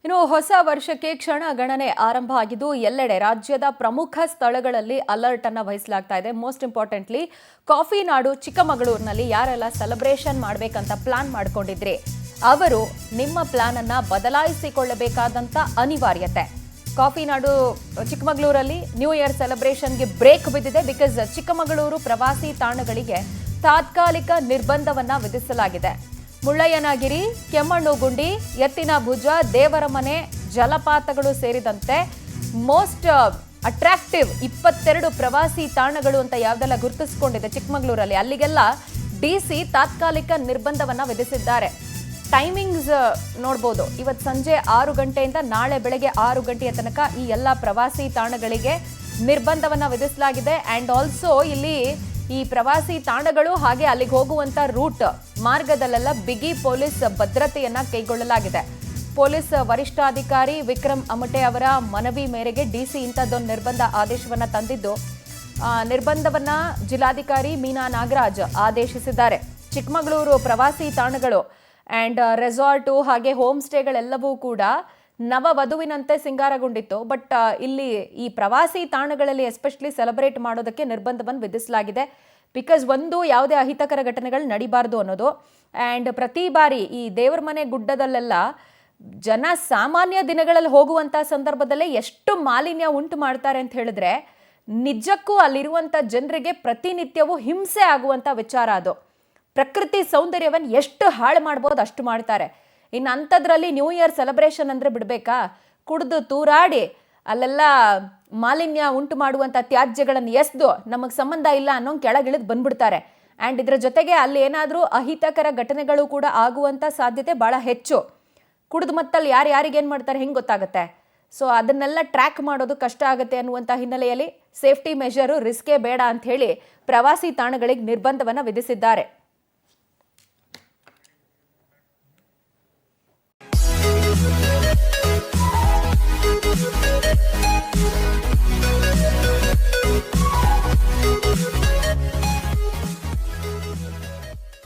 ಇನ್ನು ಹೊಸ ವರ್ಷಕ್ಕೆ ಕ್ಷಣ ಗಣನೆ ಆರಂಭ ಆಗಿದ್ದು ಎಲ್ಲೆಡೆ ರಾಜ್ಯದ ಪ್ರಮುಖ ಸ್ಥಳಗಳಲ್ಲಿ ಅಲರ್ಟ್ ಅನ್ನು ವಹಿಸಲಾಗ್ತಾ ಇದೆ. ಮೋಸ್ಟ್ ಇಂಪಾರ್ಟೆಂಟ್ಲಿ ಕಾಫಿ ನಾಡು ಚಿಕ್ಕಮಗಳೂರಿನಲ್ಲಿ ಯಾರೆಲ್ಲ ಸೆಲೆಬ್ರೇಷನ್ ಮಾಡಬೇಕಂತ ಪ್ಲಾನ್ ಮಾಡ್ಕೊಂಡಿದ್ರಿ ಅವರು ನಿಮ್ಮ ಪ್ಲಾನ್ ಅನ್ನ ಬದಲಾಯಿಸಿಕೊಳ್ಳಬೇಕಾದಂತ ಅನಿವಾರ್ಯತೆ. ಕಾಫಿ ನಾಡು ಚಿಕ್ಕಮಗಳೂರಲ್ಲಿ ನ್ಯೂ ಇಯರ್ ಸೆಲೆಬ್ರೇಷನ್ಗೆ ಬ್ರೇಕ್ ಬಿದ್ದಿದೆ. ಬಿಕಾಸ್ ಚಿಕ್ಕಮಗಳೂರು ಪ್ರವಾಸಿ ತಾಣಗಳಿಗೆ ತಾತ್ಕಾಲಿಕ ನಿರ್ಬಂಧವನ್ನ ವಿಧಿಸಲಾಗಿದೆ. ಮುಳ್ಳಯ್ಯನಗಿರಿ, ಕೆಮ್ಮಣ್ಣುಗುಂಡಿ, ಎತ್ತಿನಭುಜ, ದೇವರಮನೆ ಜಲಪಾತಗಳು ಸೇರಿದಂತೆ ಮೋಸ್ಟ್ ಅಟ್ರಾಕ್ಟಿವ್ 22 ಪ್ರವಾಸಿ ತಾಣಗಳು ಅಂತ ಯಾವ್ದೆಲ್ಲ ಗುರುತಿಸಿಕೊಂಡಿದೆ ಚಿಕ್ಕಮಗಳೂರಲ್ಲಿ, ಅಲ್ಲಿಗೆಲ್ಲ ಡಿಸಿ ತಾತ್ಕಾಲಿಕ ನಿರ್ಬಂಧವನ್ನ ವಿಧಿಸಿದ್ದಾರೆ. ಟೈಮಿಂಗ್ಸ್ ನೋಡ್ಬೋದು. ಇವತ್ತು ಸಂಜೆ 6 ಗಂಟೆಯಿಂದ ನಾಳೆ ಬೆಳಗ್ಗೆ 6 ಗಂಟೆಯ ತನಕ ಈ ಎಲ್ಲ ಪ್ರವಾಸಿ ತಾಣಗಳಿಗೆ ನಿರ್ಬಂಧವನ್ನ ವಿಧಿಸಲಾಗಿದೆ. ಅಂಡ್ ಆಲ್ಸೋ ಇಲ್ಲಿ ಈ ಪ್ರವಾಸಿ ತಾಣಗಳು ಹಾಗೆ ಅಲ್ಲಿಗೆ ಹೋಗುವಂತ ರೂಟ್ ಮಾರ್ಗದಲ್ಲೆಲ್ಲ ಬಿಗಿ ಪೊಲೀಸ್ ಭದ್ರತೆಯನ್ನ ಕೈಗೊಳ್ಳಲಾಗಿದೆ. ಪೊಲೀಸ್ ವರಿಷ್ಠಾಧಿಕಾರಿ ವಿಕ್ರಮ್ ಅಮಟೆ ಅವರ ಮನವಿ ಮೇರೆಗೆ ಡಿಸಿ ಇಂಥದ್ದೊಂದು ನಿರ್ಬಂಧ ಆದೇಶವನ್ನ ತಂದಿದ್ದು, ನಿರ್ಬಂಧವನ್ನ ಜಿಲ್ಲಾಧಿಕಾರಿ ಮೀನಾ ನಾಗರಾಜ್ ಆದೇಶಿಸಿದ್ದಾರೆ. ಚಿಕ್ಕಮಗಳೂರು ಪ್ರವಾಸಿ ತಾಣಗಳು ಅಂಡ್ ರೆಸಾರ್ಟು ಹಾಗೆ ಹೋಮ್ ಸ್ಟೇಗಳೆಲ್ಲವೂ ಕೂಡ ನವವಧುವಿನಂತೆ ಸಿಂಗಾರಗೊಂಡಿತ್ತು. ಬಟ್ ಇಲ್ಲಿ ಈ ಪ್ರವಾಸಿ ತಾಣಗಳಲ್ಲಿ ಎಸ್ಪೆಷಲಿ ಸೆಲೆಬ್ರೇಟ್ ಮಾಡೋದಕ್ಕೆ ನಿರ್ಬಂಧವನ್ನು ವಿಧಿಸಲಾಗಿದೆ. ಬಿಕಾಸ್ ಒಂದು ಯಾವುದೇ ಅಹಿತಕರ ಘಟನೆಗಳು ನಡಿಬಾರ್ದು ಅನ್ನೋದು. ಆ್ಯಂಡ್ ಪ್ರತಿ ಬಾರಿ ಈ ದೇವರ ಮನೆ ಗುಡ್ಡದಲ್ಲೆಲ್ಲ ಜನ ಸಾಮಾನ್ಯ ದಿನಗಳಲ್ಲಿ ಹೋಗುವಂಥ ಸಂದರ್ಭದಲ್ಲೇ ಎಷ್ಟು ಮಾಲಿನ್ಯ ಉಂಟು ಮಾಡ್ತಾರೆ ಅಂತ ಹೇಳಿದ್ರೆ ನಿಜಕ್ಕೂ ಅಲ್ಲಿರುವಂಥ ಜನರಿಗೆ ಪ್ರತಿನಿತ್ಯವೂ ಹಿಂಸೆ ಆಗುವಂಥ ವಿಚಾರ ಅದು. ಪ್ರಕೃತಿ ಸೌಂದರ್ಯವನ್ನು ಎಷ್ಟು ಹಾಳು ಮಾಡ್ಬೋದು ಅಷ್ಟು ಮಾಡ್ತಾರೆ. ಇನ್ನು ಅಂಥದ್ರಲ್ಲಿ ನ್ಯೂ ಇಯರ್ ಸೆಲೆಬ್ರೇಷನ್ ಅಂದರೆ ಬಿಡಬೇಕಾ? ಕುಡಿದು ತೂರಾಡಿ ಅಲ್ಲೆಲ್ಲ ಮಾಲಿನ್ಯ ಉಂಟು ಮಾಡುವಂಥ ತ್ಯಾಜ್ಯಗಳನ್ನು ಎಸ್ದು ನಮಗೆ ಸಂಬಂಧ ಇಲ್ಲ ಅನ್ನೋ ಕೆಳಗಿಳಿದು ಬಂದ್ಬಿಡ್ತಾರೆ. ಆ್ಯಂಡ್ ಇದರ ಜೊತೆಗೆ ಅಲ್ಲಿ ಏನಾದರೂ ಅಹಿತಕರ ಘಟನೆಗಳು ಕೂಡ ಆಗುವಂಥ ಸಾಧ್ಯತೆ ಭಾಳ ಹೆಚ್ಚು. ಕುಡಿದು ಮತ್ತಲ್ಲಿ ಯಾರಿಗೇನು ಮಾಡ್ತಾರೆ ಹೆಂಗೆ ಗೊತ್ತಾಗುತ್ತೆ? ಸೊ ಅದನ್ನೆಲ್ಲ ಟ್ರ್ಯಾಕ್ ಮಾಡೋದು ಕಷ್ಟ ಆಗುತ್ತೆ ಅನ್ನುವಂಥ ಹಿನ್ನೆಲೆಯಲ್ಲಿ ಸೇಫ್ಟಿ ಮೆಷರು ರಿಸ್ಕೇ ಬೇಡ ಅಂತ ಹೇಳಿ ಪ್ರವಾಸಿ ತಾಣಗಳಿಗೆ ನಿರ್ಬಂಧವನ್ನು ವಿಧಿಸಿದ್ದಾರೆ.